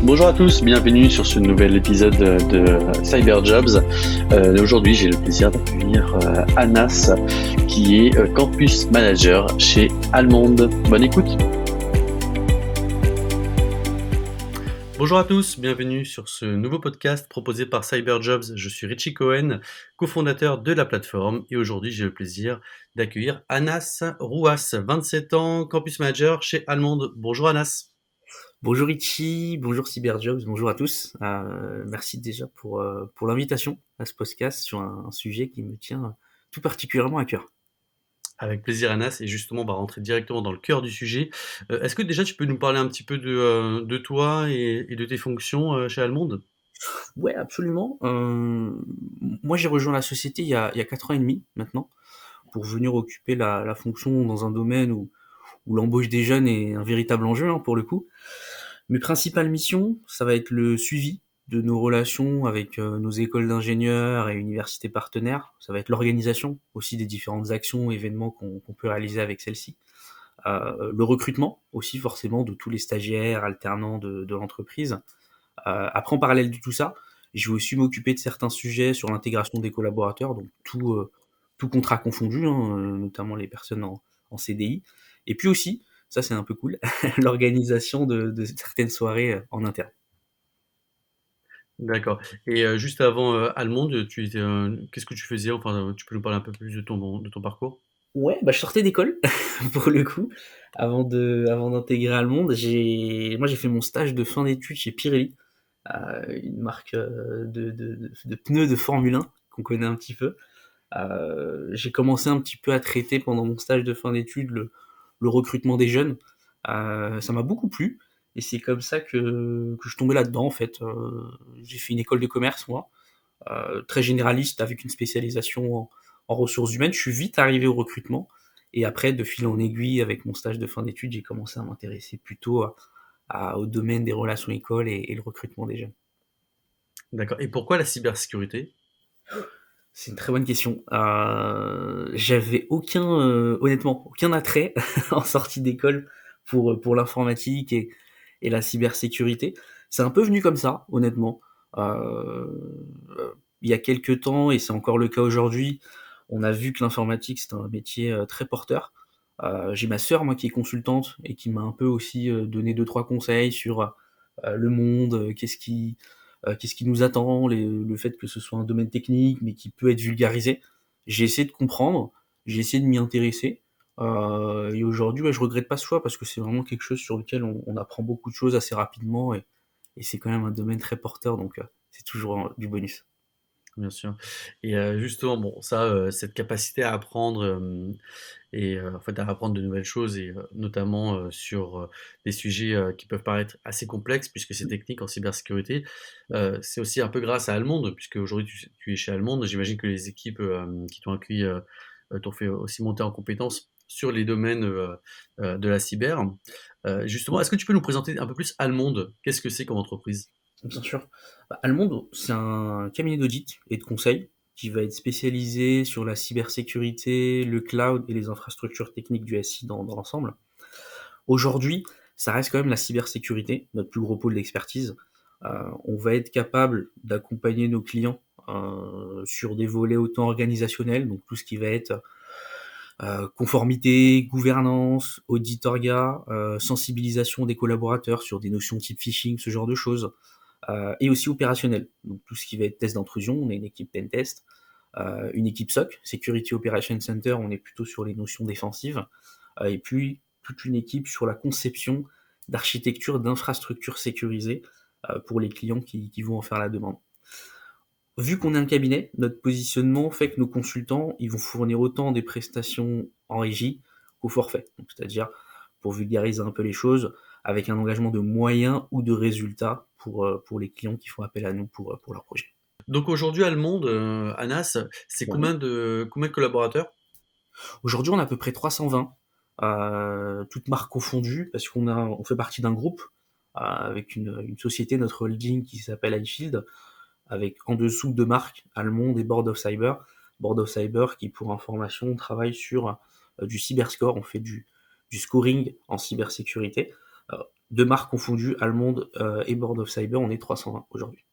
Bonjour à tous, bienvenue sur ce nouvel épisode de Cyberjobs. Aujourd'hui, j'ai le plaisir d'accueillir Anas, qui est Campus Manager chez Allemande. Bonne écoute. Bonjour à tous, bienvenue sur ce nouveau podcast proposé par Cyberjobs. Je suis Richie Cohen, cofondateur de la plateforme, et aujourd'hui, j'ai le plaisir d'accueillir Anas Rouas, 27 ans, Campus Manager chez Allemande. Bonjour Anas. Bonjour Richie, bonjour Cyberjobs, bonjour à tous. Merci déjà pour l'invitation à ce podcast sur un sujet qui me tient tout particulièrement à cœur. Avec plaisir Anas, et justement on va rentrer directement dans le cœur du sujet. Est-ce que déjà tu peux nous parler un petit peu de toi et de tes fonctions chez Allemande? Ouais, absolument. Moi j'ai rejoint la société il y a 4 ans et demi maintenant pour venir occuper la fonction dans un domaine où l'embauche des jeunes est un véritable enjeu pour le coup. Mes principales missions, ça va être le suivi de nos relations avec nos écoles d'ingénieurs et universités partenaires. Ça va être l'organisation aussi des différentes actions, événements qu'on peut réaliser avec celles-ci. Le recrutement aussi forcément de tous les stagiaires, alternants de l'entreprise. Après, en parallèle de tout ça, je vais aussi m'occuper de certains sujets sur l'intégration des collaborateurs, donc tout contrat confondu, notamment les personnes en CDI. Et puis aussi, ça c'est un peu cool, l'organisation de certaines soirées en interne. D'accord. Et juste avant Allemande, tu étais, qu'est-ce que tu faisais? Enfin, tu peux nous parler un peu plus de ton parcours? Ouais, bah je sortais d'école pour le coup, avant d'intégrer Allemande. Moi j'ai fait mon stage de fin d'études chez Pirelli, une marque de pneus de Formule 1 qu'on connaît un petit peu. J'ai commencé un petit peu à traiter pendant mon stage de fin d'études le recrutement des jeunes. Ça m'a beaucoup plu et c'est comme ça que je tombais là-dedans en fait. J'ai fait une école de commerce moi, très généraliste avec une spécialisation en ressources humaines. Je suis vite arrivé au recrutement et après de fil en aiguille avec mon stage de fin d'études, j'ai commencé à m'intéresser plutôt au domaine des relations écoles et le recrutement des jeunes. D'accord. Et pourquoi la cybersécurité? C'est une très bonne question. J'avais honnêtement, aucun attrait en sortie d'école pour l'informatique et la cybersécurité. C'est un peu venu comme ça, honnêtement. Il y a quelques temps, et c'est encore le cas aujourd'hui, on a vu que l'informatique, c'est un métier très porteur. J'ai ma sœur, moi, qui est consultante et qui m'a un peu aussi donné deux, trois conseils sur le monde, qu'est-ce qui nous attend, le fait que ce soit un domaine technique, mais qui peut être vulgarisé. J'ai essayé de comprendre, j'ai essayé de m'y intéresser. Et aujourd'hui, ouais, je regrette pas ce choix parce que c'est vraiment quelque chose sur lequel on apprend beaucoup de choses assez rapidement et c'est quand même un domaine très porteur, donc c'est toujours du bonus. Bien sûr. Et justement, bon, ça, cette capacité à apprendre, et en fait, à apprendre de nouvelles choses, et notamment sur des sujets qui peuvent paraître assez complexes, puisque c'est technique en cybersécurité. C'est aussi un peu grâce à Allemande, puisque aujourd'hui tu es chez Allemande. J'imagine que les équipes qui t'ont accueilli t'ont fait aussi monter en compétences sur les domaines de la cyber. Justement, est-ce que tu peux nous présenter un peu plus Allemande? Qu'est-ce que c'est comme entreprise? Bien sûr. Bah, Allemande, c'est un cabinet d'audit et de conseil qui va être spécialisé sur la cybersécurité, le cloud et les infrastructures techniques du SI dans l'ensemble. Aujourd'hui, ça reste quand même la cybersécurité, notre plus gros pôle d'expertise. On va être capable d'accompagner nos clients sur des volets autant organisationnels, donc tout ce qui va être conformité, gouvernance, audit orga, sensibilisation des collaborateurs sur des notions type phishing, ce genre de choses, et aussi opérationnel. Donc tout ce qui va être test d'intrusion, on a une équipe pentest, une équipe SOC, Security Operations Center, on est plutôt sur les notions défensives, et puis toute une équipe sur la conception d'architecture d'infrastructures sécurisées pour les clients qui vont en faire la demande. Vu qu'on est un cabinet, notre positionnement fait que nos consultants, ils vont fournir autant des prestations en régie qu'au forfait. Donc, c'est-à-dire, pour vulgariser un peu les choses, avec un engagement de moyens ou de résultats pour les clients qui font appel à nous pour leur projet. Donc aujourd'hui, Allemande, Anas, c'est Ouais. combien de collaborateurs? Aujourd'hui, on a à peu près 320, toutes marques confondues, parce on fait partie d'un groupe avec une société, notre holding qui s'appelle iField, avec en dessous deux marques, Allemande et Board of Cyber. Board of Cyber qui, pour information, travaille sur du cyberscore, on fait du scoring en cybersécurité. deux marques confondues, Allemande et Board of Cyber, on est 320 aujourd'hui.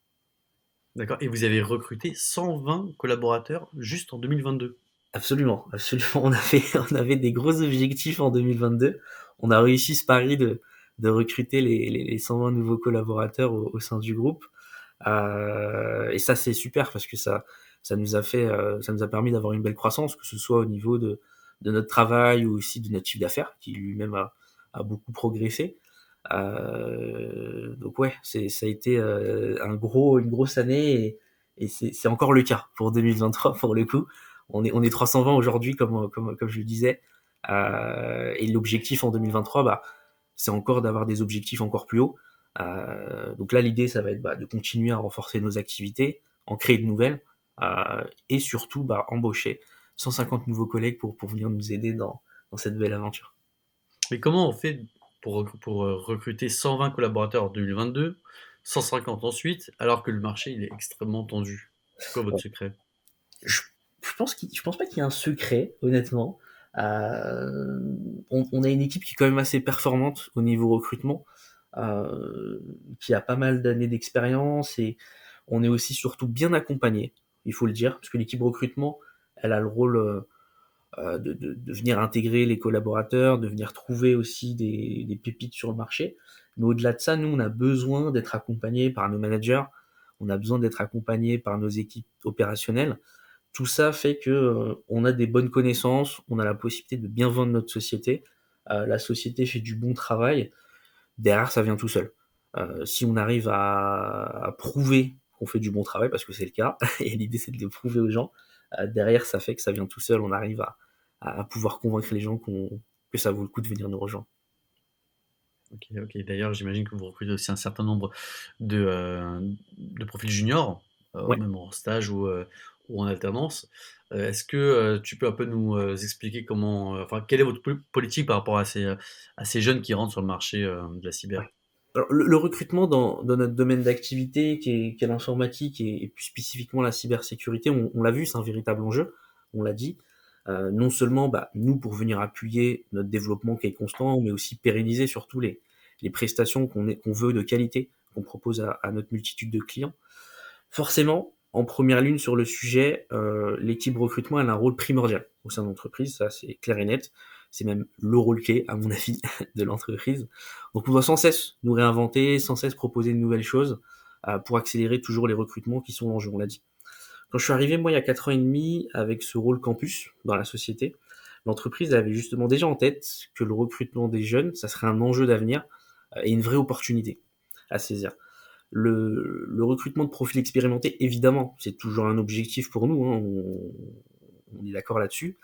D'accord, et vous avez recruté 120 collaborateurs juste en 2022? Absolument, absolument. On avait des gros objectifs en 2022. On a réussi ce pari de recruter les 120 nouveaux collaborateurs au sein du groupe. Et ça, c'est super parce que ça nous a fait, ça nous a permis d'avoir une belle croissance, que ce soit au niveau de notre travail ou aussi de notre chiffre d'affaires, qui lui-même a beaucoup progressé. Donc ouais, ça a été une grosse année et c'est encore le cas pour 2023 pour le coup. On est 320 aujourd'hui comme je le disais. Et l'objectif en 2023, bah, c'est encore d'avoir des objectifs encore plus hauts. Donc là, l'idée, ça va être de continuer à renforcer nos activités, en créer de nouvelles, et surtout embaucher 150 nouveaux collègues pour venir nous aider dans cette belle aventure. Mais comment on fait pour recruter 120 collaborateurs en 2022, 150 ensuite, alors que le marché il est extrêmement tendu? C'est quoi votre Bon, secret? je, je pense pas qu'il y ait un secret, honnêtement. Euh, on a une équipe qui est quand même assez performante au niveau recrutement, qui a pas mal d'années d'expérience et on est aussi surtout bien accompagné, il faut le dire, parce que l'équipe recrutement, elle a le rôle de venir intégrer les collaborateurs, de venir trouver aussi des pépites sur le marché. Mais au-delà de ça, nous, on a besoin d'être accompagnés par nos managers, on a besoin d'être accompagnés par nos équipes opérationnelles. Tout ça fait que on a des bonnes connaissances, on a la possibilité de bien vendre notre société. La société fait du bon travail. Derrière, ça vient tout seul. Si on arrive à prouver qu'on fait du bon travail, parce que c'est le cas, et l'idée c'est de le prouver aux gens, derrière, ça fait que ça vient tout seul. On arrive à pouvoir convaincre les gens que ça vaut le coup de venir nous rejoindre. Ok, ok. D'ailleurs, j'imagine que vous recrutez aussi un certain nombre de profils juniors, Ouais. même en stage ou en alternance. Est-ce que tu peux un peu nous expliquer enfin, quelle est votre politique par rapport à ces jeunes qui rentrent sur le marché de la cyber? Ouais. Alors, le recrutement dans notre domaine d'activité, qui est l'informatique et plus spécifiquement la cybersécurité, on l'a vu, c'est un véritable enjeu, on l'a dit. Non seulement nous pour venir appuyer notre développement qui est constant, mais aussi pérenniser surtout les prestations qu'on veut de qualité, qu'on propose à notre multitude de clients. Forcément, en première ligne sur le sujet, l'équipe recrutement elle a un rôle primordial au sein de l'entreprise, ça c'est clair et net. C'est même le rôle clé, à mon avis, de l'entreprise. Donc on doit sans cesse nous réinventer, sans cesse proposer de nouvelles choses pour accélérer toujours les recrutements qui sont en jeu, on l'a dit. Quand je suis arrivé, moi, il y a 4 ans et demi, avec ce rôle campus dans la société, l'entreprise avait justement déjà en tête que le recrutement des jeunes, ça serait un enjeu d'avenir et une vraie opportunité à saisir. Le recrutement de profils expérimentés, évidemment, c'est toujours un objectif pour nous, hein, on est d'accord là-dessus.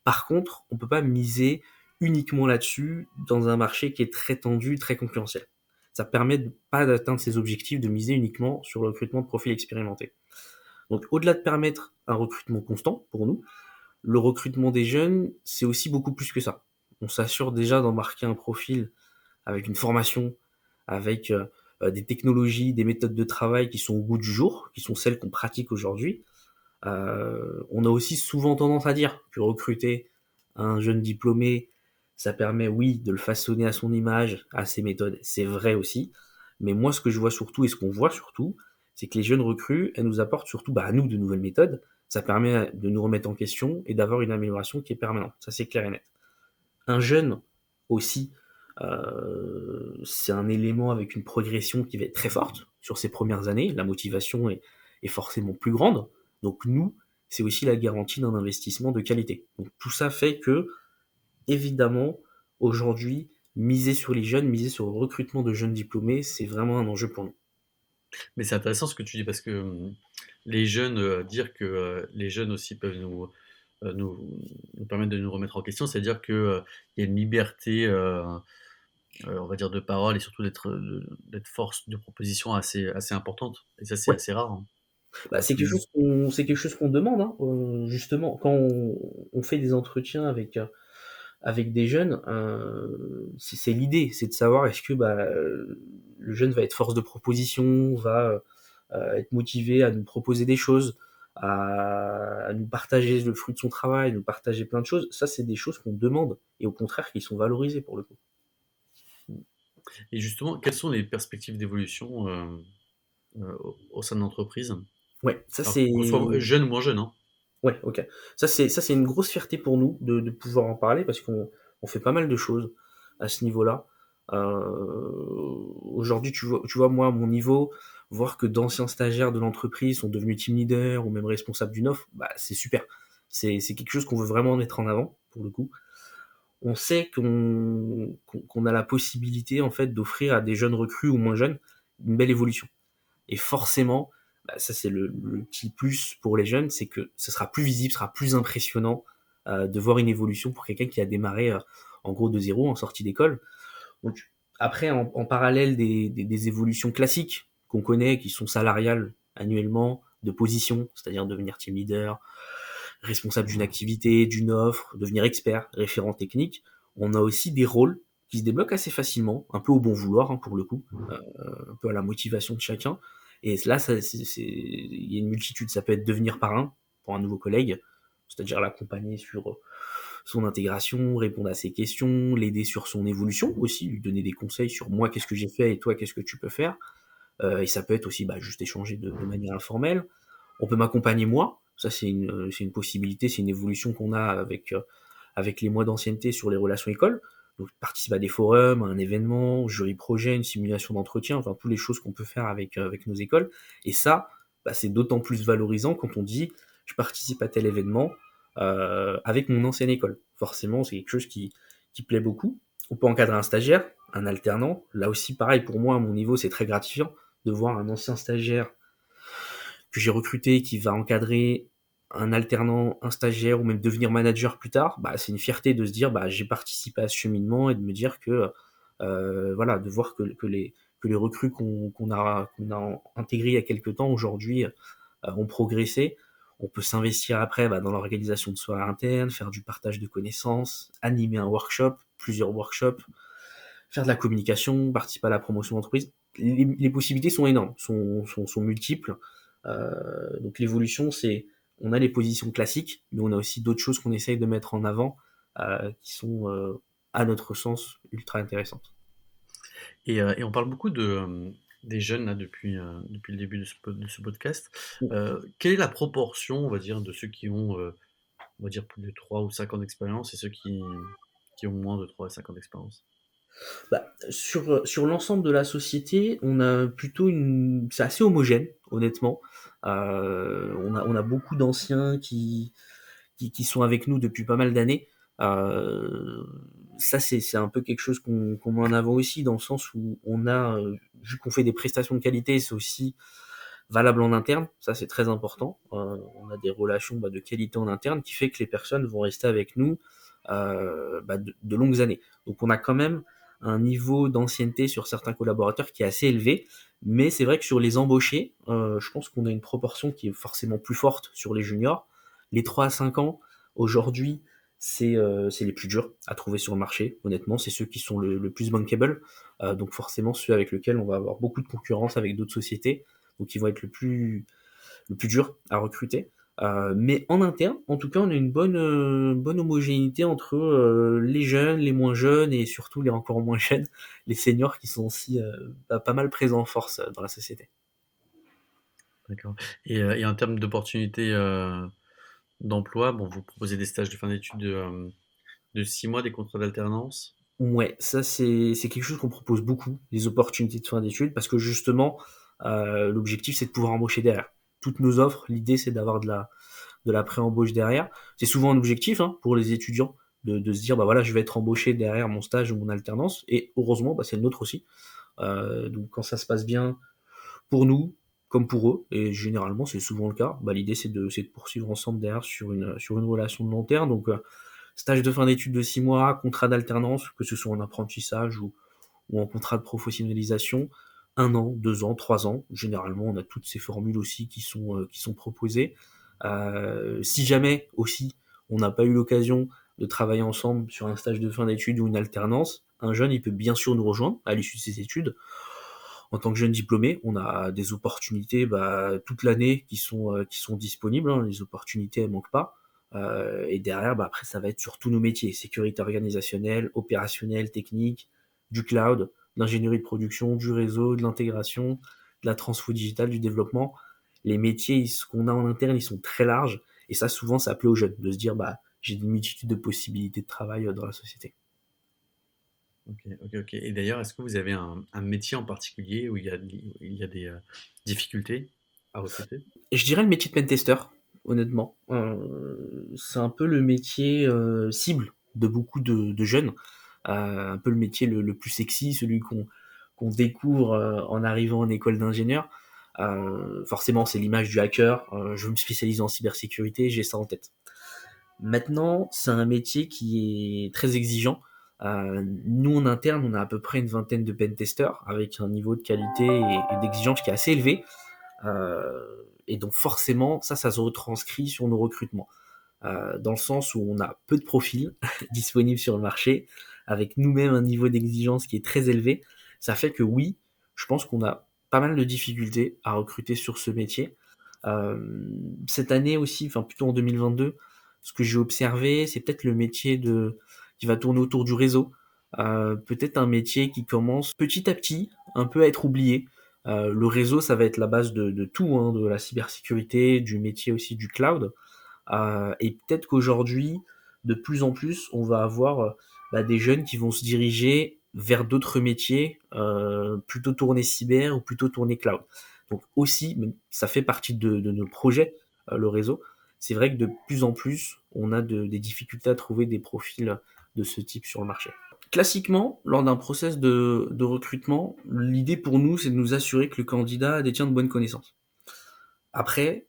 Par contre, on peut pas miser uniquement là-dessus dans un marché qui est très tendu, très concurrentiel. Ça permet pas d'atteindre ces objectifs de miser uniquement sur le recrutement de profils expérimentés. Donc, au-delà de permettre un recrutement constant pour nous, le recrutement des jeunes, c'est aussi beaucoup plus que ça. On s'assure déjà d'embarquer un profil avec une formation, avec des technologies, des méthodes de travail qui sont au goût du jour, qui sont celles qu'on pratique aujourd'hui. On a aussi souvent tendance à dire que recruter un jeune diplômé, ça permet, oui, de le façonner à son image, à ses méthodes. C'est vrai aussi. Mais moi, ce que je vois surtout et ce qu'on voit surtout, c'est que les jeunes recrues, elles nous apportent surtout à nous de nouvelles méthodes. Ça permet de nous remettre en question et d'avoir une amélioration qui est permanente. Ça, c'est clair et net. Un jeune aussi, c'est un élément avec une progression qui va être très forte sur ses premières années. La motivation est forcément plus grande. Donc nous, c'est aussi la garantie d'un investissement de qualité. Donc tout ça fait que, évidemment, aujourd'hui, miser sur les jeunes, miser sur le recrutement de jeunes diplômés, c'est vraiment un enjeu pour nous. Mais c'est intéressant ce que tu dis parce que les jeunes, dire que les jeunes aussi peuvent euh, nous, nous permettre de nous remettre en question, c'est-à-dire que il y a une liberté, on va dire, de parole et surtout d'être force de proposition assez importante. Et ça, c'est Ouais. assez rare, hein. Bah, Parce que c'est quelque chose qu'on demande, hein, justement, quand on fait des entretiens avec des jeunes, c'est l'idée, c'est de savoir est-ce que le jeune va être force de proposition, va être motivé à nous proposer des choses, à nous partager le fruit de son travail, nous partager plein de choses. Ça, c'est des choses qu'on demande et au contraire qui sont valorisées pour le coup. Et justement, quelles sont les perspectives d'évolution, au sein de l'entreprise? Ouais, ça Alors qu'on c'est soit jeune ou moins jeune, hein? ouais, OK. Ça c'est une grosse fierté pour nous de pouvoir en parler parce qu'on fait pas mal de choses à ce niveau-là. Aujourd'hui, tu vois, moi, à mon niveau, voir que d'anciens stagiaires de l'entreprise sont devenus team leaders ou même responsables d'une offre, bah, c'est super. C'est quelque chose qu'on veut vraiment mettre en avant, pour le coup. On sait qu'on a la possibilité, en fait, d'offrir à des jeunes recrues ou moins jeunes une belle évolution. Et forcément, bah, ça c'est le petit plus pour les jeunes, c'est que ce sera plus visible, ce sera plus impressionnant de voir une évolution pour quelqu'un qui a démarré en gros de zéro en sortie d'école. Donc après, en parallèle des évolutions classiques qu'on connaît, qui sont salariales annuellement, de position, c'est-à-dire devenir team leader, responsable d'une activité, d'une offre, devenir expert, référent technique, on a aussi des rôles qui se débloquent assez facilement, un peu au bon vouloir hein, pour le coup, un peu à la motivation de chacun. Et là, il y a une multitude. Ça peut être devenir parrain pour un nouveau collègue, c'est-à-dire l'accompagner sur son intégration, répondre à ses questions, l'aider sur son évolution aussi, lui donner des conseils sur moi, qu'est-ce que j'ai fait et toi, qu'est-ce que tu peux faire. Et ça peut être aussi bah, juste échanger de manière informelle. On peut m'accompagner moi, ça c'est une possibilité, c'est une évolution qu'on a avec les mois d'ancienneté sur les relations écoles. Donc participe à des forums, à un événement, jury projet, une simulation d'entretien, enfin toutes les choses qu'on peut faire avec nos écoles. Et ça, bah, c'est d'autant plus valorisant quand on dit je participe à tel événement avec mon ancienne école. Forcément, c'est quelque chose qui plaît beaucoup. On peut encadrer un stagiaire, un alternant. Là aussi, pareil, pour moi, à mon niveau, c'est très gratifiant de voir un ancien stagiaire que j'ai recruté qui va encadrer un alternant, un stagiaire ou même devenir manager plus tard, bah, c'est une fierté de se dire bah, j'ai participé à ce cheminement et de me dire que voilà, de voir que les recrues qu'on a intégrées il y a quelques temps aujourd'hui ont progressé. On peut s'investir après bah, dans l'organisation de soirées internes, faire du partage de connaissances, animer un workshop, plusieurs workshops, faire de la communication, participer à la promotion d'entreprise. Les possibilités sont énormes, sont multiples. Donc l'évolution, c'est on a les positions classiques, mais on a aussi d'autres choses qu'on essaye de mettre en avant qui sont, à notre sens, ultra intéressantes. Et on parle beaucoup des jeunes là depuis le début de ce podcast. Quelle est la proportion, on va dire, de ceux qui ont, on va dire plus de 3 ou 5 ans d'expérience et ceux qui ont moins de 3 à 5 ans d'expérience? Bah, sur l'ensemble de la société, on a plutôt c'est assez homogène, honnêtement. On a beaucoup d'anciens qui sont avec nous depuis pas mal d'années. Euh, Ça, c'est un peu quelque chose qu'on met en avant aussi, dans le sens où on a, vu qu'on fait des prestations de qualité, c'est aussi valable en interne. Ça, c'est très important. On a des relations bah, de qualité en interne qui fait que les personnes vont rester avec nous bah, de longues années. Donc, on a quand même un niveau d'ancienneté sur certains collaborateurs qui est assez élevé. Mais c'est vrai que sur les embauchés, je pense qu'on a une proportion qui est forcément plus forte sur les juniors. Les 3 à 5 ans, aujourd'hui, c'est les plus durs à trouver sur le marché. Honnêtement, c'est ceux qui sont le plus bankable. Donc forcément, ceux avec lesquels on va avoir beaucoup de concurrence avec d'autres sociétés. Donc ils vont être le plus dur à recruter. Mais en interne, en tout cas, on a une bonne homogénéité entre les jeunes, les moins jeunes et surtout les encore moins jeunes, les seniors qui sont aussi pas mal présents en force dans la société. D'accord. Et en termes d'opportunités, d'emploi, bon, vous proposez des stages de fin d'études de 6 mois, des contrats d'alternance? Ouais, ça c'est quelque chose qu'on propose beaucoup, les opportunités de fin d'études, parce que justement, l'objectif c'est de pouvoir embaucher derrière. Toutes nos offres, l'idée c'est d'avoir de la pré-embauche derrière. C'est souvent un objectif hein, pour les étudiants de se dire bah voilà je vais être embauché derrière mon stage ou mon alternance, et heureusement bah, c'est le nôtre aussi. Donc quand ça se passe bien pour nous comme pour eux, et généralement c'est souvent le cas, bah, l'idée c'est de poursuivre ensemble derrière sur une relation de long terme. Donc stage de fin d'études de 6 mois, contrat d'alternance, que ce soit en apprentissage ou en contrat de professionnalisation, 1 an, 2 ans, 3 ans. Généralement, on a toutes ces formules aussi qui sont proposées. Si jamais aussi on n'a pas eu l'occasion de travailler ensemble sur un stage de fin d'études ou une alternance, un jeune il peut bien sûr nous rejoindre à l'issue de ses études. En tant que jeune diplômé, on a des opportunités bah, toute l'année qui sont disponibles. Hein. Les opportunités, elles manquent pas. Et derrière, bah, après, ça va être sur tous nos métiers sécurité organisationnelle, opérationnelle, technique, du cloud. l'ingénierie de production, du réseau, de l'intégration, de la transfo digitale, du développement. Les métiers qu'on a en interne, ils sont très larges. Et ça, souvent, ça plaît aux jeunes de se dire, j'ai une multitude de possibilités de travail dans la société. Ok. Et d'ailleurs, est-ce que vous avez un métier en particulier où il y a des difficultés à recruter? Je dirais le métier de pentester, honnêtement. C'est un peu le métier cible de beaucoup de jeunes. Un peu le métier le plus sexy, celui qu'on découvre en arrivant en école d'ingénieur. Forcément, c'est l'image du hacker. Je veux me spécialiser en cybersécurité, j'ai ça en tête. Maintenant, c'est un métier qui est très exigeant. Nous, en interne, on a à peu près une vingtaine de pentesters avec un niveau de qualité et d'exigence qui est assez élevé. Et donc forcément, ça se retranscrit sur nos recrutements. Dans le sens où on a peu de profils disponibles sur le marché, avec nous-mêmes un niveau d'exigence qui est très élevé. Ça fait que oui, je pense qu'on a pas mal de difficultés à recruter sur ce métier. Cette année aussi, enfin plutôt en 2022, ce que j'ai observé, c'est peut-être le métier qui va tourner autour du réseau. Peut-être un métier qui commence petit à petit un peu à être oublié. Le réseau, ça va être la base de tout, hein, de la cybersécurité, du métier aussi du cloud. Et peut-être qu'aujourd'hui, de plus en plus, on va avoir des jeunes qui vont se diriger vers d'autres métiers, plutôt tournés cyber ou plutôt tournés cloud. Donc aussi, ça fait partie de nos projets, le réseau. C'est vrai que de plus en plus, on a des difficultés à trouver des profils de ce type sur le marché. Classiquement, lors d'un process de recrutement, l'idée pour nous, c'est de nous assurer que le candidat détient de bonnes connaissances. Après,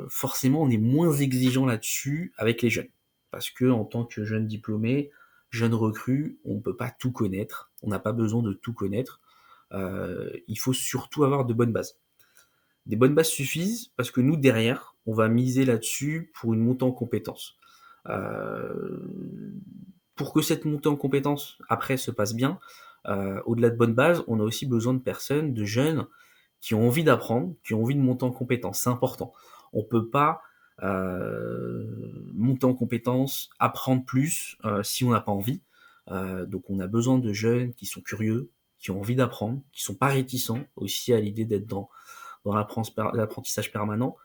forcément, on est moins exigeant là-dessus avec les jeunes. Parce que en tant que jeune diplômé, jeune recrue, on ne peut pas tout connaître. On n'a pas besoin de tout connaître. Il faut surtout avoir de bonnes bases. Des bonnes bases suffisent parce que nous, derrière, on va miser là-dessus pour une montée en compétences. Pour que cette montée en compétences, après, se passe bien, au-delà de bonnes bases, on a aussi besoin de personnes, de jeunes, qui ont envie d'apprendre, qui ont envie de monter en compétences. C'est important. On peut pas monter en compétences, apprendre plus si on n'a pas envie. Donc on a besoin de jeunes qui sont curieux, qui ont envie d'apprendre, qui sont pas réticents aussi à l'idée d'être dans l'apprentissage permanent.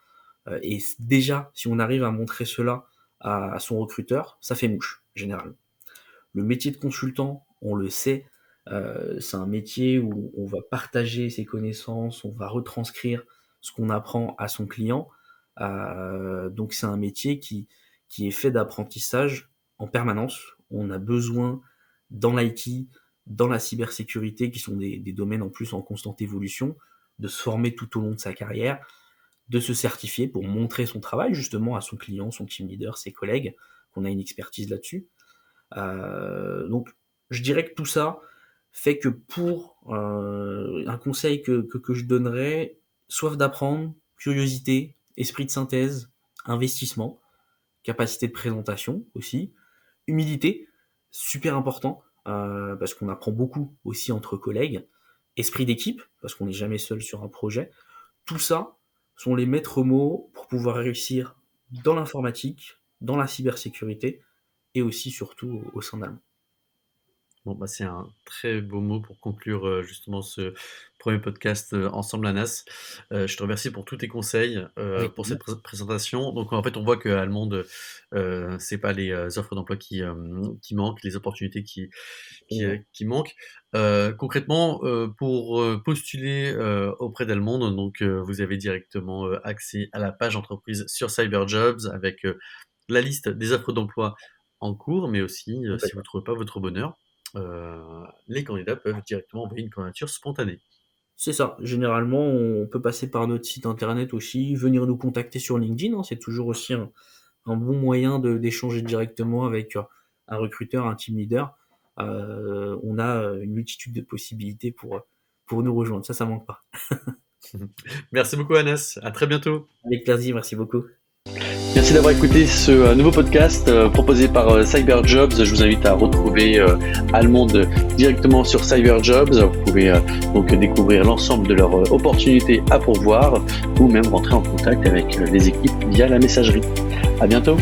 Et déjà, si on arrive à montrer cela à son recruteur, ça fait mouche, généralement. Le métier de consultant, on le sait, c'est un métier où on va partager ses connaissances, on va retranscrire ce qu'on apprend à son client. Donc c'est un métier qui est fait d'apprentissage en permanence. On a besoin dans l'IT, dans la cybersécurité, qui sont des domaines en plus en constante évolution, de se former tout au long de sa carrière, de se certifier pour montrer son travail justement à son client, son team leader, ses collègues, qu'on a une expertise là-dessus. Donc je dirais que tout ça fait que pour un conseil que je donnerais, soif d'apprendre, curiosité, esprit de synthèse, investissement, capacité de présentation aussi, humilité, super important, parce qu'on apprend beaucoup aussi entre collègues, esprit d'équipe, parce qu'on n'est jamais seul sur un projet. Tout ça sont les maîtres mots pour pouvoir réussir dans l'informatique, dans la cybersécurité, et aussi surtout au sein d'Allemand. Bon, c'est un très beau mot pour conclure justement ce premier podcast ensemble, Anas. Je te remercie pour tous tes conseils, Avec pour plaisir. cette présentation. Donc en fait, on voit qu'à Allemande, c'est pas les offres d'emploi qui manquent, les opportunités qui manquent. Concrètement, pour postuler auprès d'Allemande, donc vous avez directement accès à la page entreprise sur Cyberjobs avec la liste des offres d'emploi en cours, mais aussi, si vous ne trouvez pas votre bonheur, les candidats peuvent directement envoyer une candidature spontanée. C'est ça. Généralement, on peut passer par notre site internet aussi, venir nous contacter sur LinkedIn, hein. C'est toujours aussi un bon moyen d'échanger directement avec un recruteur, un team leader. On a une multitude de possibilités pour nous rejoindre. Ça manque pas. Merci beaucoup, Anas. À très bientôt. Avec plaisir, merci beaucoup. Merci d'avoir écouté ce nouveau podcast proposé par Cyberjobs. Je vous invite à retrouver Allemande directement sur Cyberjobs. Vous pouvez donc découvrir l'ensemble de leurs opportunités à pourvoir ou même rentrer en contact avec les équipes via la messagerie. À bientôt.